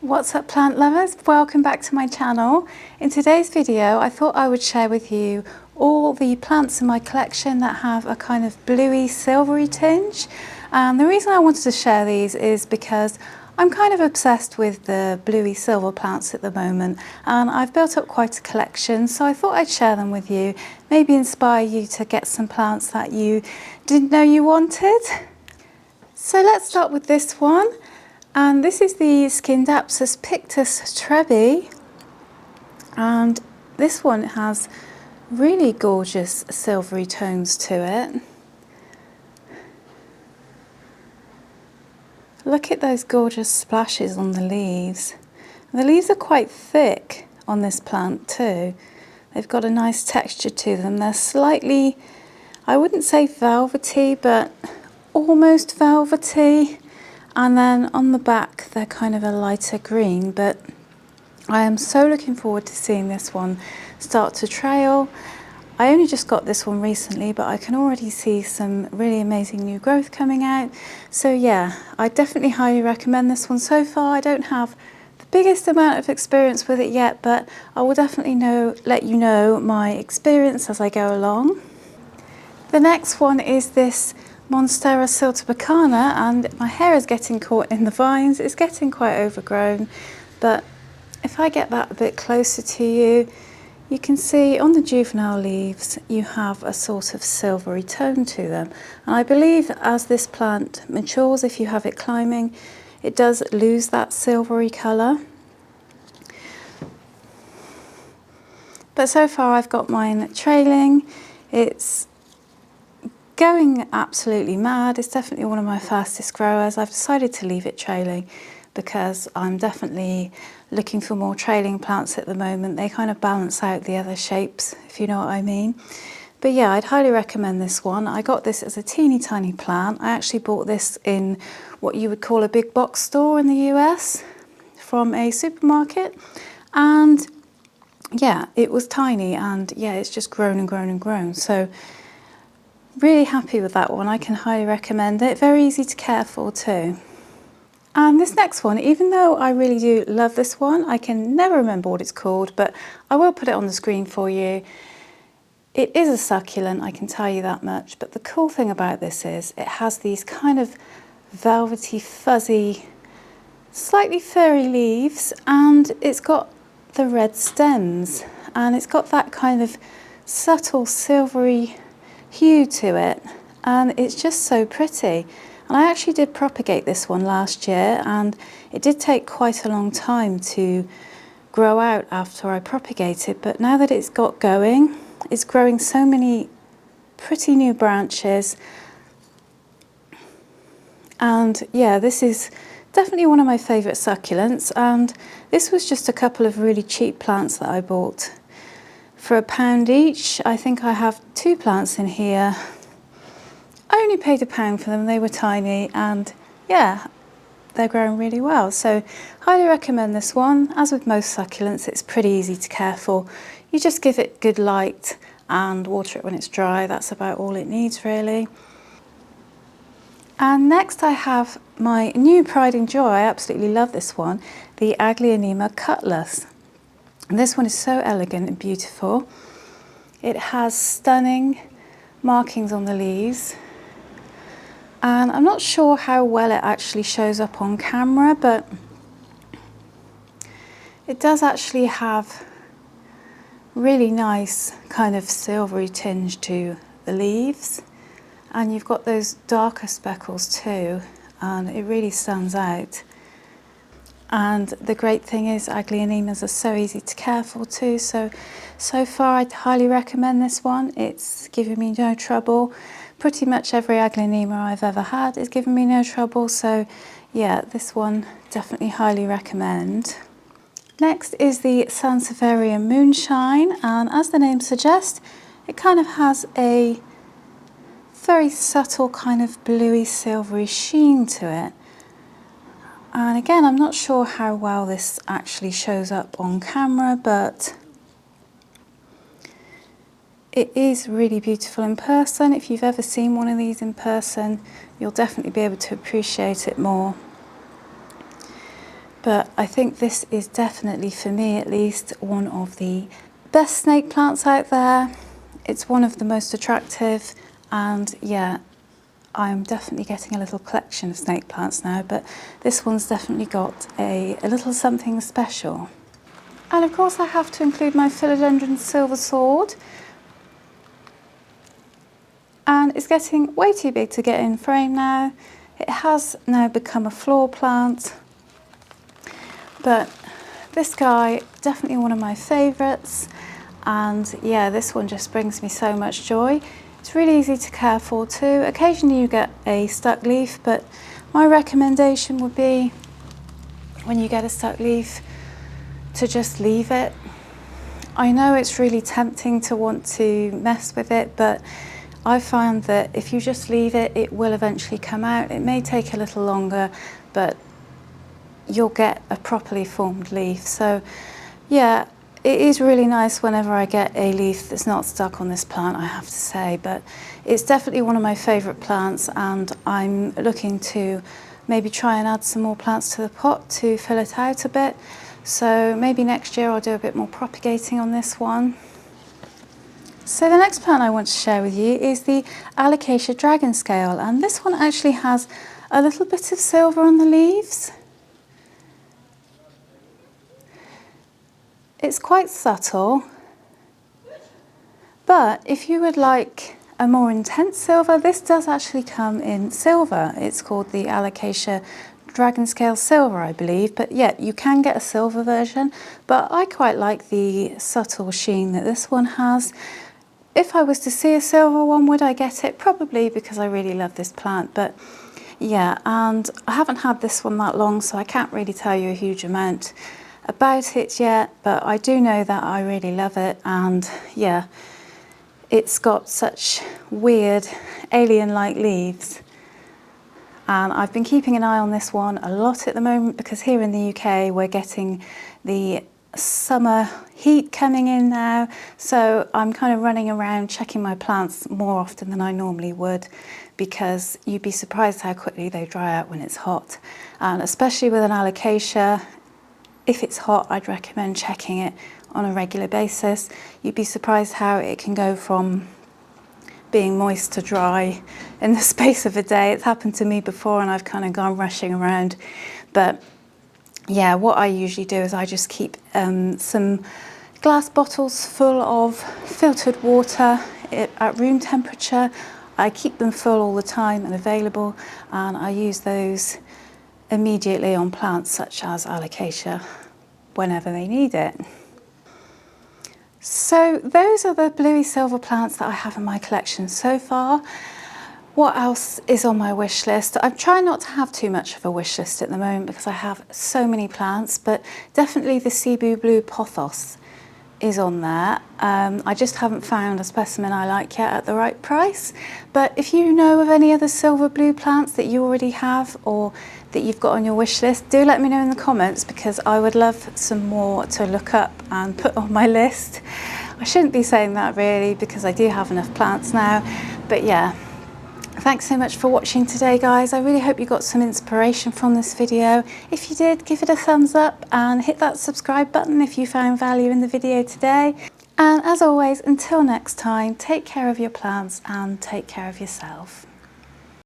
What's up, plant lovers? Welcome back to my channel. In today's video I thought I would share with you all the plants in my collection that have a kind of bluey silvery tinge. And the reason I wanted to share these is because I'm kind of obsessed with the bluey silver plants at the moment, and I've built up quite a collection, so I thought I'd share them with you, maybe inspire you to get some plants that you didn't know you wanted. So let's start with this one. And this is the Scindapsus pictus trebie, and this one has really gorgeous silvery tones to it. Look at those gorgeous splashes on the leaves. The leaves are quite thick on this plant too. They've got a nice texture to them. They're slightly, I wouldn't say velvety, but almost velvety. And then on the back, they're kind of a lighter green, but I am so looking forward to seeing this one start to trail. I only just got this one recently, but I can already see some really amazing new growth coming out. So yeah, I definitely highly recommend this one. So far, I don't have the biggest amount of experience with it yet, but I will definitely let you know my experience as I go along. The next one is this Monstera siltepecana, and my hair is getting caught in the vines. It's getting quite overgrown, but if I get that a bit closer to you, you can see on the juvenile leaves you have a sort of silvery tone to them, and I believe as this plant matures, if you have it climbing, it does lose that silvery colour. But so far I've got mine trailing. It's going absolutely mad. It's definitely one of my fastest growers. I've decided to leave it trailing because I'm definitely looking for more trailing plants at the moment. They kind of balance out the other shapes, if you know what I mean. But yeah, I'd highly recommend this one. I got this as a teeny tiny plant. I actually bought this in what you would call a big box store in the US from a supermarket, and yeah, it was tiny, and yeah, it's just grown and grown and grown. So really happy with that one. I can highly recommend it. Very easy to care for too. And this next one, even though I really do love this one, I can never remember what it's called, but I will put it on the screen for you. It is a succulent, I can tell you that much, but the cool thing about this is it has these kind of velvety, fuzzy, slightly furry leaves, and it's got the red stems, and it's got that kind of subtle silvery hue to it, and it's just so pretty. And I actually did propagate this one last year, and it did take quite a long time to grow out after I propagated, but now that it's got going, it's growing so many pretty new branches. And yeah, this is definitely one of my favourite succulents, and this was just a couple of really cheap plants that I bought for £1 each. I think I have 2 plants in here. I only paid £1 for them. They were tiny, and yeah, they're growing really well. So highly recommend this one. As with most succulents, it's pretty easy to care for. You just give it good light and water it when it's dry. That's about all it needs, really. And next I have my new pride and joy. I absolutely love this one, the Aglaonema cutlass. And this one is so elegant and beautiful. It has stunning markings on the leaves, and I'm not sure how well it actually shows up on camera, but it does actually have really nice kind of silvery tinge to the leaves, and you've got those darker speckles too, and it really stands out. And the great thing is Aglaonemas are so easy to care for too, so far I'd highly recommend this one. It's given me no trouble. Pretty much every Aglaonema I've ever had has given me no trouble, so yeah, this one definitely highly recommend. Next is the Sansevieria moonshine, and as the name suggests, it kind of has a very subtle kind of bluey silvery sheen to it. And again, I'm not sure how well this actually shows up on camera, but it is really beautiful in person. If you've ever seen one of these in person, you'll definitely be able to appreciate it more. but I think this is definitely, for me at least, one of the best snake plants out there. It's one of the most attractive, and yeah, I'm definitely getting a little collection of snake plants now, but this one's definitely got a little something special. And of course I have to include my Philodendron silver sword, and it's getting way too big to get in frame now. It has now become a floor plant, but this guy, definitely one of my favourites, and yeah, this one just brings me so much joy. It's really easy to care for too. Occasionally you get a stuck leaf, but my recommendation would be, when you get a stuck leaf, to just leave it. I know it's really tempting to want to mess with it, but I find that if you just leave it, it will eventually come out. It may take a little longer, but you'll get a properly formed leaf. So yeah, it is really nice whenever I get a leaf that's not stuck on this plant, I have to say, but it's definitely one of my favourite plants, and I'm looking to maybe try and add some more plants to the pot to fill it out a bit. So maybe next year I'll do a bit more propagating on this one. So the next plant I want to share with you is the Alocasia dragon scale, and this one actually has a little bit of silver on the leaves. It's quite subtle, but if you would like a more intense silver, this does actually come in silver. It's called the Alocasia dragon scale silver, I believe, but yeah, you can get a silver version, but I quite like the subtle sheen that this one has. If I was to see a silver one, would I get it? Probably, because I really love this plant, but yeah, and I haven't had this one that long, so I can't really tell you a huge amount about it yet, but I do know that I really love it, and yeah, it's got such weird alien-like leaves. And I've been keeping an eye on this one a lot at the moment, because here in the UK we're getting the summer heat coming in now, so I'm kind of running around checking my plants more often than I normally would, because you'd be surprised how quickly they dry out when it's hot. And especially with an Alocasia, if it's hot, I'd recommend checking it on a regular basis. You'd be surprised how it can go from being moist to dry in the space of a day. It's happened to me before, and I've kind of gone rushing around. But yeah, what I usually do is I just keep some glass bottles full of filtered water at room temperature. I keep them full all the time and available, and I use those immediately on plants such as Alocasia whenever they need it. So those are the bluey silver plants that I have in my collection so far. What else is on my wish list? I'm trying not to have too much of a wish list at the moment because I have so many plants, but definitely the Cebu blue pothos is on there. I just haven't found a specimen I like yet at the right price. But if you know of any other silver blue plants that you already have or that you've got on your wish list, do let me know in the comments, because I would love some more to look up and put on my list. I shouldn't be saying that really, because I do have enough plants now, but yeah. Thanks so much for watching today, guys. I really hope you got some inspiration from this video. If you did, give it a thumbs up and hit that subscribe button if you found value in the video today. And as always, until next time, take care of your plants and take care of yourself.